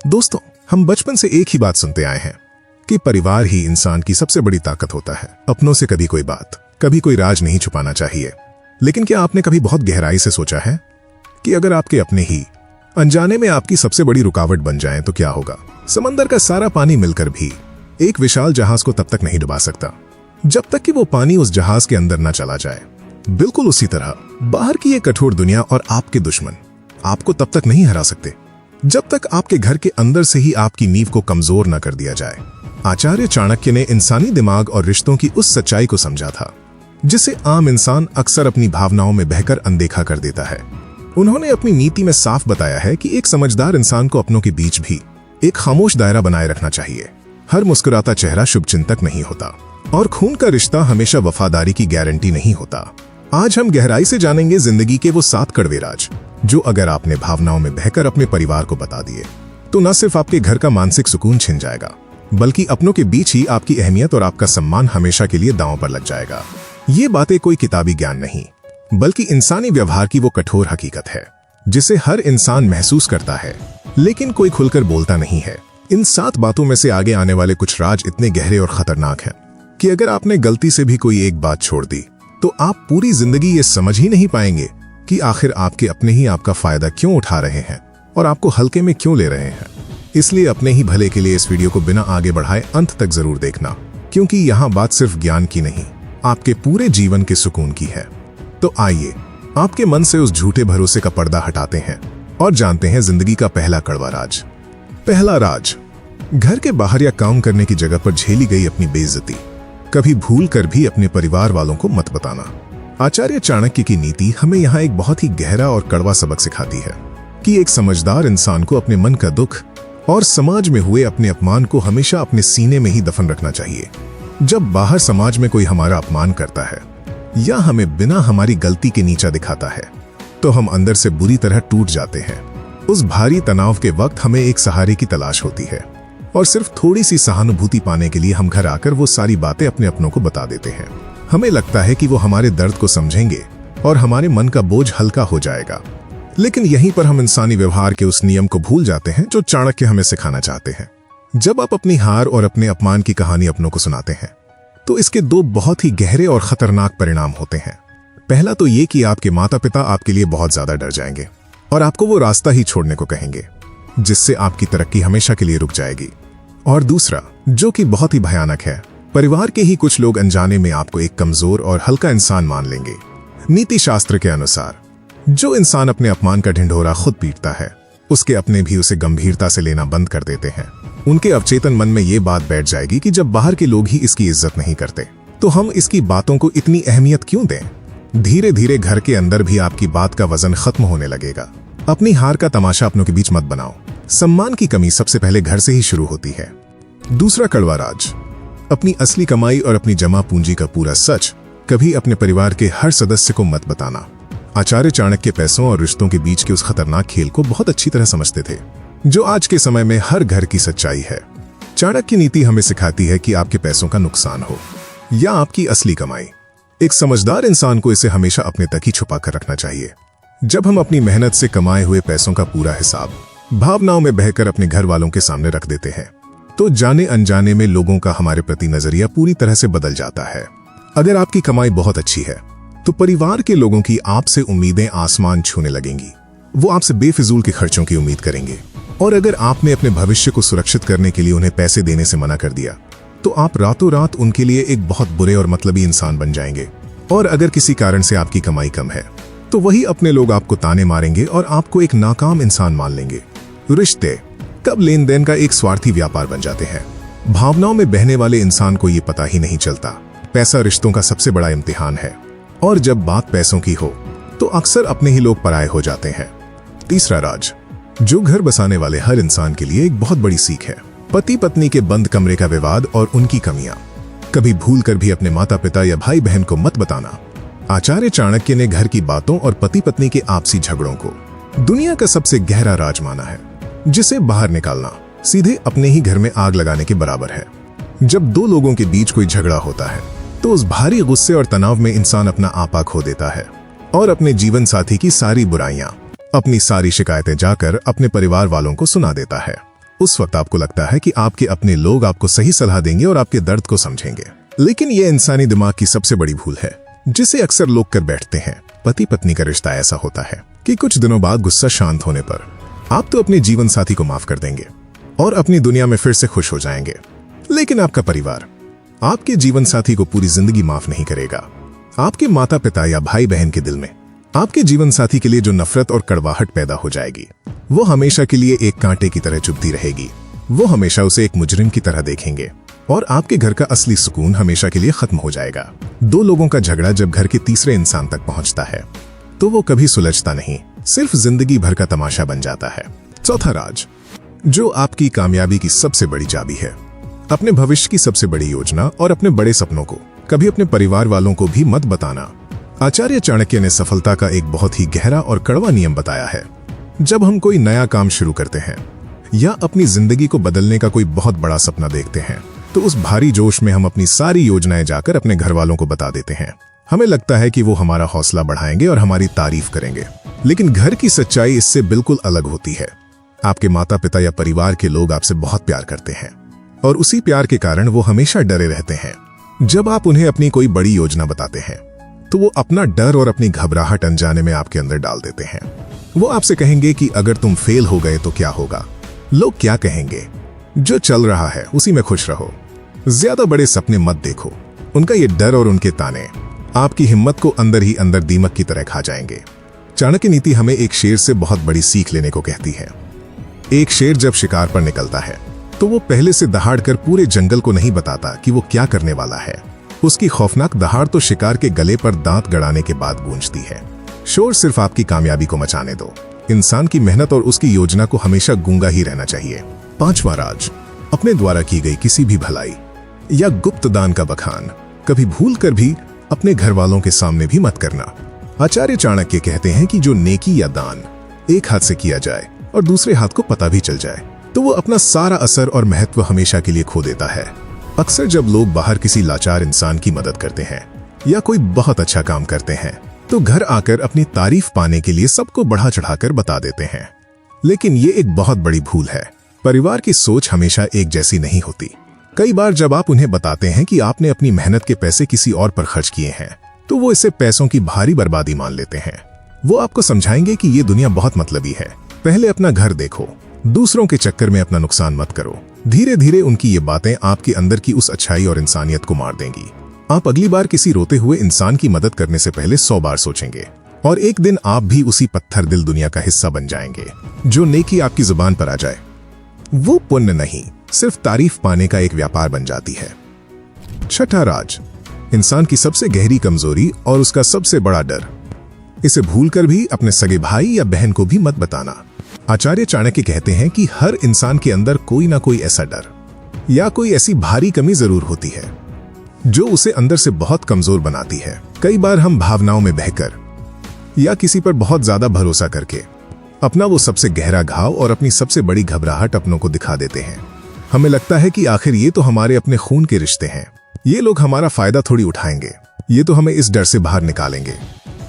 दोस्तों, हम बचपन से एक ही बात सुनते आए हैं कि परिवार ही इंसान की सबसे बड़ी ताकत होता है। अपनों से कभी कोई बात, कभी कोई राज नहीं छुपाना चाहिए। लेकिन क्या आपने कभी बहुत गहराई से सोचा है कि अगर आपके अपने ही अनजाने में आपकी सबसे बड़ी रुकावट बन जाएं तो क्या होगा? समंदर का सारा पानी मिलकर भी एक विशाल जहाज को तब तक नहीं डुबा सकता जब तक कि वो पानी उस जहाज के अंदर न चला जाए। बिल्कुल उसी तरह बाहर की ये कठोर दुनिया और आपके दुश्मन आपको तब तक नहीं हरा सकते जब तक आपके घर के अंदर से ही आपकी नींव को कमजोर न कर दिया जाए। आचार्य चाणक्य ने इंसानी दिमाग और रिश्तों की उस सच्चाई को समझा था जिसे आम इंसान अक्सर अपनी भावनाओं में बहकर अनदेखा कर देता है। उन्होंने अपनी नीति में साफ बताया है कि एक समझदार इंसान को अपनों के बीच भी एक खामोश दायरा बनाए रखना चाहिए। हर मुस्कुराता चेहरा शुभचिंतक नहीं होता और खून का रिश्ता हमेशा वफादारी की गारंटी नहीं होता। आज हम गहराई से जानेंगे जिंदगी के वो 7 कड़वे राज जो अगर आपने भावनाओं में बहकर अपने परिवार को बता दिए तो न सिर्फ आपके घर का मानसिक सुकून छिन जाएगा बल्कि अपनों के बीच ही आपकी अहमियत और आपका सम्मान हमेशा के लिए दांव पर लग जाएगा। ये बातें कोई किताबी ज्ञान नहीं बल्कि इंसानी व्यवहार की वो कठोर हकीकत है जिसे हर इंसान महसूस करता है लेकिन कोई खुलकर बोलता नहीं है। इन 7 बातों में से आगे आने वाले कुछ राज इतने गहरे और खतरनाक हैं कि अगर आपने गलती से भी कोई एक बात छोड़ दी तो आप पूरी जिंदगी ये समझ ही नहीं पाएंगे कि आखिर आपके अपने ही आपका फायदा क्यों उठा रहे हैं और आपको हल्के में क्यों ले रहे हैं। इसलिए अपने ही भले के लिए इस वीडियो को बिना आगे बढ़ाए अंत तक जरूर देखना, क्योंकि यहाँ बात सिर्फ ज्ञान की नहीं, आपके पूरे जीवन के सुकून की है। तो आइए आपके मन से उस झूठे भरोसे का पर्दा हटाते हैं और जानते हैं जिंदगी का पहला कड़वा राज। पहला राज, घर के बाहर या काम करने की जगह पर झेली गई अपनी बेइज्जती कभी भूल कर भी अपने परिवार वालों को मत बताना। आचार्य चाणक्य की नीति हमें यहाँ एक बहुत ही गहरा और कड़वा सबक सिखाती है कि एक समझदार इंसान को अपने मन का दुख और समाज में हुए अपने अपमान को हमेशा अपने सीने में ही दफन रखना चाहिए। जब बाहर समाज में कोई हमारा अपमान करता है या हमें बिना हमारी गलती के नीचा दिखाता है तो हम अंदर से बुरी तरह टूट जाते हैं। उस भारी तनाव के वक्त हमें एक सहारे की तलाश होती है और सिर्फ थोड़ी सी सहानुभूति पाने के लिए हम घर आकर वो सारी बातें अपने अपनों को बता देते हैं। हमें लगता है कि वो हमारे दर्द को समझेंगे और हमारे मन का बोझ हल्का हो जाएगा। लेकिन यहीं पर हम इंसानी व्यवहार के उस नियम को भूल जाते हैं जो चाणक्य हमें सिखाना चाहते हैं। जब आप अपनी हार और अपने अपमान की कहानी अपनों को सुनाते हैं तो इसके 2 बहुत ही गहरे और खतरनाक परिणाम होते हैं। पहला तो ये कि आपके माता पिता आपके लिए बहुत ज्यादा डर जाएंगे और आपको वो रास्ता ही छोड़ने को कहेंगे जिससे आपकी तरक्की हमेशा के लिए रुक जाएगी। और दूसरा, जो कि बहुत ही भयानक है, परिवार के ही कुछ लोग अनजाने में आपको एक कमजोर और हल्का इंसान मान लेंगे। नीति शास्त्र के अनुसार जो इंसान अपने अपमान का ढिंढोरा खुद पीटता है उसके अपने भी उसे गंभीरता से लेना बंद कर देते हैं। उनके अवचेतन मन में ये बात बैठ जाएगी कि जब बाहर के लोग ही इसकी इज्जत नहीं करते तो हम इसकी बातों को इतनी अहमियत क्यों दें। धीरे धीरे घर के अंदर भी आपकी बात का वजन खत्म होने लगेगा। अपनी हार का तमाशा अपनों के बीच मत बनाओ। सम्मान की कमी सबसे पहले घर से ही शुरू होती है। दूसरा कड़वा राज, अपनी असली कमाई और अपनी जमा पूंजी का पूरा सच कभी अपने परिवार के हर सदस्य को मत बताना। आचार्य चाणक्य पैसों और रिश्तों के बीच के उस खतरनाक खेल को बहुत अच्छी तरह समझते थे जो आज के समय में हर घर की सच्चाई है। चाणक्य नीति हमें सिखाती है कि आपके पैसों का नुकसान हो या आपकी असली कमाई, एक समझदार इंसान को इसे हमेशा अपने तक ही छुपा कर रखना चाहिए। जब हम अपनी मेहनत से कमाए हुए पैसों का पूरा हिसाब भावनाओं में बहकर अपने घर वालों के सामने रख देते हैं तो जाने अनजाने में लोगों का हमारे प्रति नजरिया पूरी तरह से बदल जाता है। अगर आपकी कमाई बहुत अच्छी है तो परिवार के लोगों की आपसे उम्मीदें आसमान छूने लगेंगी। वो आपसे बेफिजूल के खर्चों की उम्मीद करेंगे और अगर आपने अपने भविष्य को सुरक्षित करने के लिए उन्हें पैसे देने से मना कर दिया तो आप रातों रात उनके लिए एक बहुत बुरे और मतलबी इंसान बन जाएंगे। और अगर किसी कारण से आपकी कमाई कम है तो वही अपने लोग आपको ताने मारेंगे और आपको एक नाकाम इंसान मान लेंगे। रिश्ते कब लेन देन का एक स्वार्थी व्यापार बन जाते हैं। भावनाओं में बहने वाले इंसान को ये पता ही नहीं चलता। पैसा रिश्तों का सबसे बड़ा इम्तिहान है और जब बात पैसों की हो तो अक्सर अपने ही लोग पराये हो जाते हैं। तीसरा राज, जो घर बसाने वाले हर इंसान के लिए एक बहुत बड़ी सीख है, पति पत्नी के बंद कमरे का विवाद और उनकी कमियां कभी भूल कर भी अपने माता पिता या भाई बहन को मत बताना। आचार्य चाणक्य ने घर की बातों और पति पत्नी के आपसी झगड़ों को दुनिया का सबसे गहरा राज माना है जिसे बाहर निकालना सीधे अपने ही घर में आग लगाने के बराबर है। जब 2 लोगों के बीच कोई झगड़ा होता है तो उस भारी गुस्से और तनाव में इंसान अपना आपा खो देता है और अपने जीवन साथी की सारी बुराइयां, अपनी सारी शिकायतें जाकर अपने परिवार वालों को सुना देता है। उस वक्त आपको लगता है कि आपके अपने लोग आपको सही सलाह देंगे और आपके दर्द को समझेंगे। लेकिन यह इंसानी दिमाग की सबसे बड़ी भूल है जिसे अक्सर लोग कर बैठते हैं। पति पत्नी का रिश्ता ऐसा होता है कि कुछ दिनों बाद गुस्सा शांत होने पर आप तो अपने जीवन साथी को माफ कर देंगे और अपनी दुनिया में फिर से खुश हो जाएंगे। लेकिन आपका परिवार आपके जीवन साथी को पूरी जिंदगी माफ नहीं करेगा। आपके माता पिता या भाई बहन के दिल में आपके जीवन साथी के लिए जो नफरत और कड़वाहट पैदा हो जाएगी, वो हमेशा के लिए एक कांटे की तरह चुभती रहेगी। वो हमेशा उसे एक मुजरिम की तरह देखेंगे और आपके घर का असली सुकून हमेशा के लिए खत्म हो जाएगा। दो लोगों का झगड़ा जब घर के तीसरे इंसान तक पहुंचता है तो वो कभी सुलझता नहीं, सिर्फ जिंदगी भर का तमाशा बन जाता है। चौथा राज, जो आपकी कामयाबी की सबसे बड़ी चाबी है, अपने भविष्य की सबसे बड़ी योजना और अपने बड़े सपनों को कभी अपने परिवार वालों को भी मत बताना। आचार्य चाणक्य ने सफलता का एक बहुत ही गहरा और कड़वा नियम बताया है। जब हम कोई नया काम शुरू करते हैं या अपनी जिंदगी को बदलने का कोई बहुत बड़ा सपना देखते हैं तो उस भारी जोश में हम अपनी सारी योजनाएं जाकर अपने घर वालों को बता देते हैं। हमें लगता है कि वो हमारा हौसला बढ़ाएंगे और हमारी तारीफ करेंगे, लेकिन घर की सच्चाई इससे बिल्कुल अलग होती है। आपके माता पिता या परिवार के लोग आपसे बहुत प्यार करते हैं और उसी प्यार के कारण वो हमेशा डरे रहते हैं। जब आप उन्हें अपनी कोई बड़ी योजना बताते हैं तो वो अपना डर और अपनी घबराहट अनजाने में आपके अंदर डाल देते हैं। वो आपसे कहेंगे कि अगर तुम फेल हो गए तो क्या होगा, लोग क्या कहेंगे, जो चल रहा है उसी में खुश रहो, ज्यादा बड़े सपने मत देखो। उनका ये डर और उनके ताने आपकी हिम्मत को अंदर ही अंदर दीमक की तरह खा जाएंगे। चाणक्य नीति हमें एक शेर से बहुत बड़ी सीख लेने को कहती है। एक शेर जब शिकार पर निकलता है तो वो पहले से दहाड़ कर पूरे जंगल को नहीं बताता कि वो क्या करने वाला है। उसकी खौफनाक दहाड़ तो शिकार के गले पर दांत गड़ाने के बाद गूंजती है। शोर सिर्फ आपकी कामयाबी को मचाने दो। इंसान की मेहनत और उसकी योजना को हमेशा गूंगा ही रहना चाहिए। पांचवा राज, अपने द्वारा की गई किसी भी भलाई या गुप्त दान का बखान कभी भूल कर भी अपने घर वालों के सामने भी मत करना। आचार्य चाणक्य कहते हैं कि जो नेकी या दान एक हाथ से किया जाए और दूसरे हाथ को पता भी चल जाए तो वो अपना सारा असर और महत्व हमेशा के लिए खो देता है। अक्सर जब लोग बाहर किसी लाचार इंसान की मदद करते हैं या कोई बहुत अच्छा काम करते हैं तो घर आकर अपनी तारीफ पाने के लिए सबको बढ़ा चढ़ाकर बता देते हैं। लेकिन ये एक बहुत बड़ी भूल है। परिवार की सोच हमेशा एक जैसी नहीं होती। कई बार जब आप उन्हें बताते हैं कि आपने अपनी मेहनत के पैसे किसी और पर खर्च किए हैं तो वो इसे पैसों की भारी बर्बादी मान लेते हैं। वो आपको समझाएंगे कि ये दुनिया बहुत मतलबी है, पहले अपना घर देखो, दूसरों के चक्कर में अपना नुकसान मत करो। धीरे धीरे उनकी ये बातें आपके अंदर की उस अच्छाई और इंसानियत को मार देंगी। आप अगली बार किसी रोते हुए इंसान की मदद करने से पहले 100 बार सोचेंगे और एक दिन आप भी उसी पत्थर दिल दुनिया का हिस्सा बन जाएंगे। जो नेकी आपकी जुबान पर आ जाए वो पुण्य नहीं, सिर्फ तारीफ पाने का एक व्यापार बन जाती है। छठा राज, इंसान की सबसे गहरी कमजोरी और उसका सबसे बड़ा डर। इसे भूलकर भी अपने सगे भाई या बहन को भी मत बताना। आचार्य चाणक्य कहते हैं कि हर इंसान के अंदर कोई ना कोई ऐसा डर या कोई ऐसी भारी कमी जरूर होती है जो उसे अंदर से बहुत कमजोर बनाती है। कई बार हम भावनाओं में बहकर या किसी पर बहुत ज्यादा भरोसा करके अपना वो सबसे गहरा घाव और अपनी सबसे बड़ी घबराहट अपनों को दिखा देते हैं। हमें लगता है कि आखिर ये तो हमारे अपने खून के रिश्ते हैं, ये लोग हमारा फायदा थोड़ी उठाएंगे, ये तो हमें इस डर से बाहर निकालेंगे।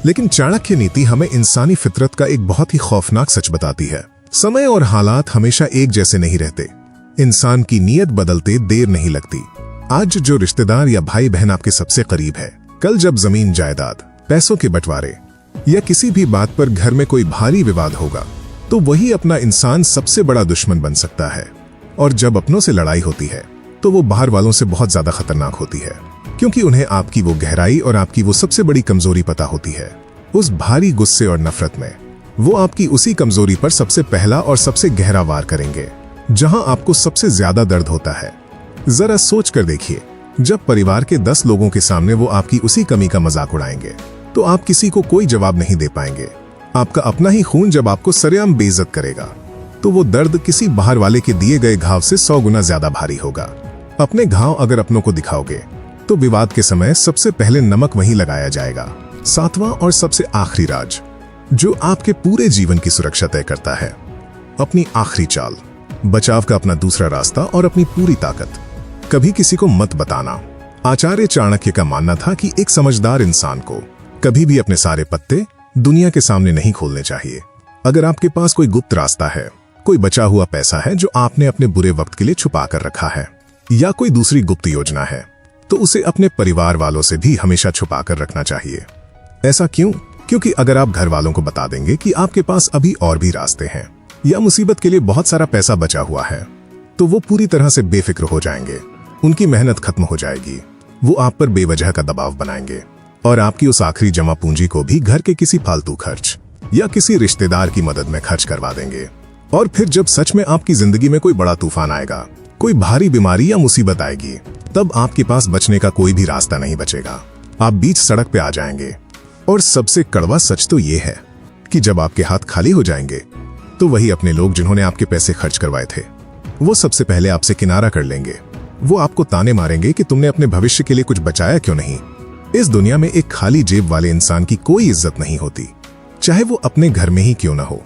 लेकिन चाणक्य नीति हमें इंसानी फितरत का एक बहुत ही खौफनाक सच बताती है। समय और हालात हमेशा एक जैसे नहीं रहते। इंसान की नीयत बदलते देर नहीं लगती। आज जो रिश्तेदार या भाई बहन आपके सबसे करीब है, कल जब जमीन जायदाद, पैसों के बंटवारे या किसी भी बात पर घर में कोई भारी विवाद होगा तो वही अपना इंसान सबसे बड़ा दुश्मन बन सकता है। और जब अपनों से लड़ाई होती है तो वो बाहर वालों से बहुत ज्यादा खतरनाक होती है, क्योंकि उन्हें आपकी वो गहराई और आपकी वो सबसे बड़ी कमजोरी पता होती है। उस भारी गुस्से और नफरत में वो आपकी उसी कमजोरी पर सबसे पहला और सबसे गहरा वार करेंगे, जहां आपको सबसे ज्यादा दर्द होता है। जरा सोच कर देखिए, जब परिवार के 10 लोगों के सामने वो आपकी उसी कमी का मजाक उड़ाएंगे तो आप किसी को कोई जवाब नहीं दे पाएंगे। आपका अपना ही खून जब आपको सरेआम बेइज्जत करेगा तो वो दर्द किसी बाहर वाले के दिए गए घाव से 100 गुना ज्यादा भारी होगा। अपने घाव अगर अपनों को दिखाओगे तो विवाद के समय सबसे पहले नमक वहीं लगाया जाएगा। सातवां और सबसे आखिरी राज, जो आपके पूरे जीवन की सुरक्षा तय करता है, अपनी आखिरी चाल, बचाव का अपना दूसरा रास्ता और अपनी पूरी ताकत कभी किसी को मत बताना। आचार्य चाणक्य का मानना था कि एक समझदार इंसान को कभी भी अपने सारे पत्ते दुनिया के सामने नहीं खोलने चाहिए। अगर आपके पास कोई गुप्त रास्ता है, कोई बचा हुआ पैसा है जो आपने अपने बुरे वक्त के लिए छुपा कर रखा है, या कोई दूसरी गुप्त योजना है, तो उसे अपने परिवार वालों से भी हमेशा छुपा कर रखना चाहिए। ऐसा क्यों? क्योंकि अगर आप घर वालों को बता देंगे कि आपके पास अभी और भी रास्ते हैं या मुसीबत के लिए बहुत सारा पैसा बचा हुआ है, तो वो पूरी तरह से बेफिक्र हो जाएंगे, उनकी मेहनत खत्म हो जाएगी, वो आप पर बेवजह का दबाव बनाएंगे और आपकी उस आखिरी जमा पूंजी को भी घर के किसी फालतू खर्च या किसी रिश्तेदार की मदद में खर्च करवा देंगे। और फिर जब सच में आपकी जिंदगी में कोई बड़ा तूफान आएगा, कोई भारी बीमारी या मुसीबत आएगी, तब आपके पास बचने का कोई भी रास्ता नहीं बचेगा। आप बीच सड़क पे आ जाएंगे। और सबसे कड़वा सच तो ये है कि जब आपके हाथ खाली हो जाएंगे, तो वही अपने लोग जिन्होंने आपके पैसे खर्च करवाए थे, वो सबसे पहले आपसे किनारा कर लेंगे। वो आपको ताने मारेंगे कि तुमने अपने भविष्य के लिए कुछ बचाया क्यों नहीं। इस दुनिया में एक खाली जेब वाले इंसान की कोई इज्जत नहीं होती, चाहे वो अपने घर में ही क्यों ना हो।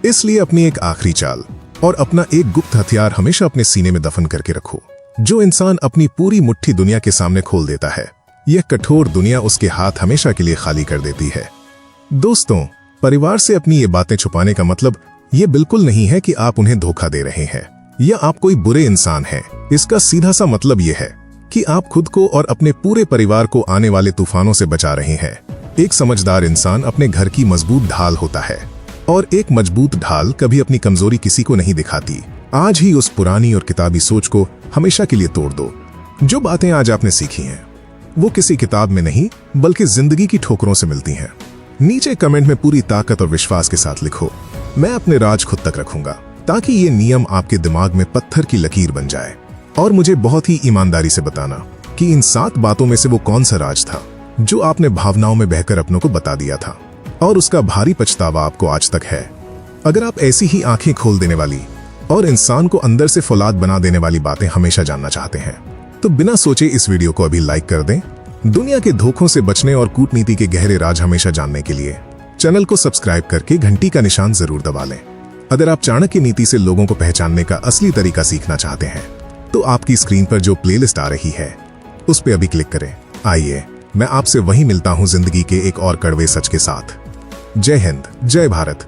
इसलिए अपनी एक आखिरी चाल और अपना एक गुप्त हथियार हमेशा अपने सीने में दफन करके रखो। जो इंसान अपनी पूरी मुट्ठी दुनिया के सामने खोल देता है, यह कठोर दुनिया उसके हाथ हमेशा के लिए खाली कर देती है। दोस्तों, परिवार से अपनी ये बातें छुपाने का मतलब ये बिल्कुल नहीं है कि आप उन्हें धोखा दे रहे हैं या आप कोई बुरे इंसान हैं। इसका सीधा सा मतलब ये है कि आप खुद को और अपने पूरे परिवार को आने वाले तूफानों से बचा रहे हैं। एक समझदार इंसान अपने घर की मजबूत ढाल होता है, और एक मजबूत ढाल कभी अपनी कमजोरी किसी को नहीं दिखाती। आज ही उस पुरानी और किताबी सोच को हमेशा के लिए तोड़ दो। जो बातें आज आपने सीखी हैं, वो किसी किताब में नहीं बल्कि जिंदगी की ठोकरों से मिलती हैं। नीचे कमेंट में पूरी ताकत और विश्वास के साथ लिखो, मैं अपने राज खुद तक रखूंगा, ताकि ये नियम आपके दिमाग में पत्थर की लकीर बन जाए। और मुझे बहुत ही ईमानदारी से बताना कि इन 7 बातों में से वो कौन सा राज था जो आपने भावनाओं में बहकर अपनों को बता दिया था, और उसका भारी पछतावा आपको आज तक है। अगर आप ऐसी ही आंखें खोल देने वाली और इंसान को अंदर से फौलाद बना देने वाली बातें हमेशा जानना चाहते हैं, तो बिना सोचे इस वीडियो को अभी लाइक कर दें। दुनिया के धोखों से बचने और कूटनीति के गहरे राज हमेशा जानने के लिए चैनल को सब्सक्राइब करके घंटी का निशान जरूर दबा लें। अगर आप चाणक्य नीति से लोगों को पहचानने का असली तरीका सीखना चाहते हैं, तो आपकी स्क्रीन पर जो प्लेलिस्ट आ रही है, उस पर अभी क्लिक करें। आइए, मैं आपसे वहीं मिलता हूं जिंदगी के एक और कड़वे सच के साथ। जय हिंद, जय भारत।